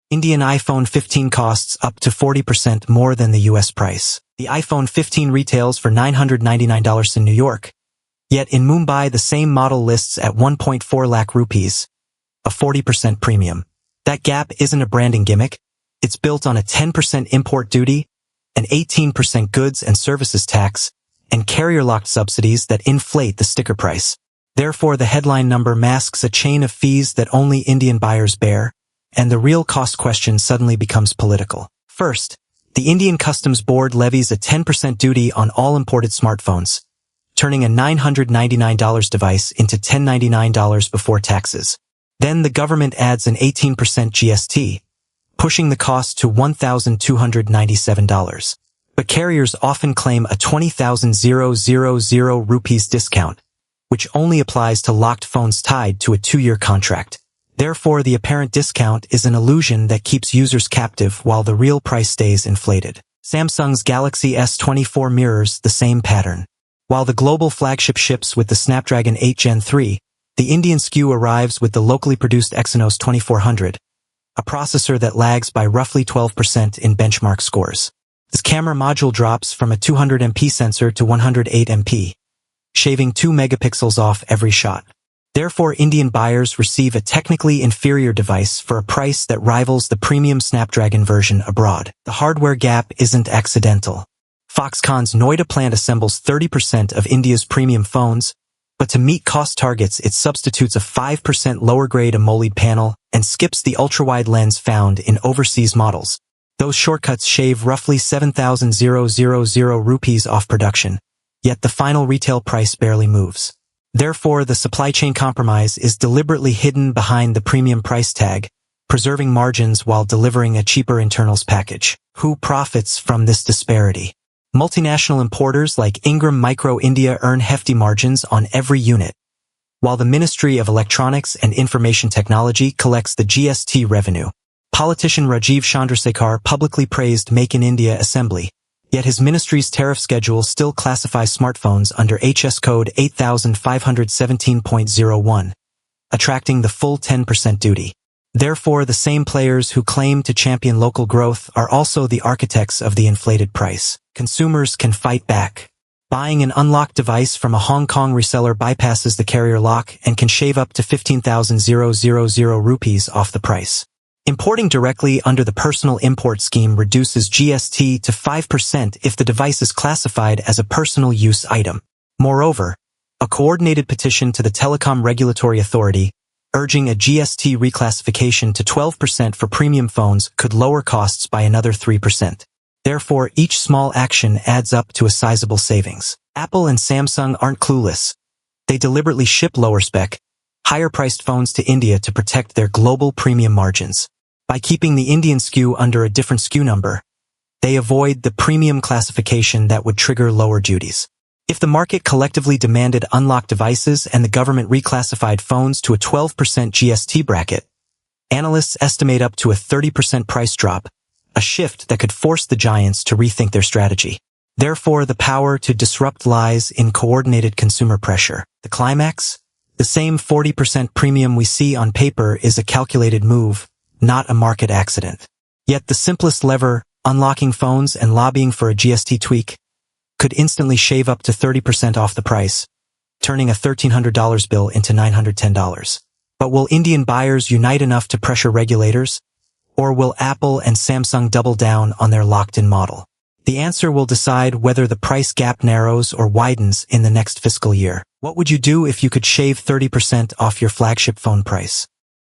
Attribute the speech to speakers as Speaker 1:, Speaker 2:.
Speaker 1: Indian iPhone 15 costs up to 40% more than the US price. The iPhone 15 retails for $999 in New York. Yet in Mumbai the same model lists at 1.4 lakh rupees, a 40% premium. That gap isn't a branding gimmick. It's built on a 10% import duty, an 18% goods and services tax, and carrier-locked subsidies that inflate the sticker price. Therefore, the headline number masks a chain of fees that only Indian buyers bear, and the real cost question suddenly becomes political. First, the Indian Customs Board levies a 10% duty on all imported smartphones, turning a $999 device into $1,099 before taxes. Then the government adds an 18% GST, pushing the cost to $1,297. But carriers often claim a 20,000 rupees discount, which only applies to locked phones tied to a 2-year contract. Therefore, the apparent discount is an illusion that keeps users captive while the real price stays inflated. Samsung's Galaxy S24 mirrors the same pattern. While the global flagship ships with the Snapdragon 8 Gen 3, the Indian SKU arrives with the locally produced Exynos 2400, a processor that lags by roughly 12% in benchmark scores. This camera module drops from a 200MP sensor to 108MP, shaving 2 megapixels off every shot. Therefore, Indian buyers receive a technically inferior device for a price that rivals the premium Snapdragon version abroad. The hardware gap isn't accidental. Foxconn's Noida plant assembles 30% of India's premium phones, but to meet cost targets it substitutes a 5% lower-grade AMOLED panel and skips the ultra-wide lens found in overseas models. Those shortcuts shave roughly 7,000 rupees off production, yet the final retail price barely moves. Therefore, the supply chain compromise is deliberately hidden behind the premium price tag, preserving margins while delivering a cheaper internals package. Who profits from this disparity? Multinational importers like Ingram Micro India earn hefty margins on every unit, while the Ministry of Electronics and Information Technology collects the GST revenue. Politician Rajiv Chandrasekhar publicly praised Make in India assembly, yet his ministry's tariff schedule still classifies smartphones under HS code 8517.01, attracting the full 10% duty. Therefore, the same players who claim to champion local growth are also the architects of the inflated price. Consumers can fight back. Buying an unlocked device from a Hong Kong reseller bypasses the carrier lock and can shave up to 15,000 rupees off the price. Importing directly under the personal import scheme reduces GST to 5% if the device is classified as a personal use item. Moreover, a coordinated petition to the Telecom Regulatory Authority urging a GST reclassification to 12% for premium phones could lower costs by another 3%. Therefore, each small action adds up to a sizable savings. Apple and Samsung aren't clueless. They deliberately ship lower-spec, higher-priced phones to India to protect their global premium margins. By keeping the Indian SKU under a different SKU number, they avoid the premium classification that would trigger lower duties. If the market collectively demanded unlocked devices and the government reclassified phones to a 12% GST bracket, analysts estimate up to a 30% price drop, a shift that could force the giants to rethink their strategy. Therefore, the power to disrupt lies in coordinated consumer pressure. The climax? The same 40% premium we see on paper is a calculated move, not a market accident. Yet the simplest lever, unlocking phones and lobbying for a GST tweak, could instantly shave up to 30% off the price, turning a $1,300 bill into $910. But will Indian buyers unite enough to pressure regulators? Or will Apple and Samsung double down on their locked-in model? The answer will decide whether the price gap narrows or widens in the next fiscal year. What would you do if you could shave 30% off your flagship phone price?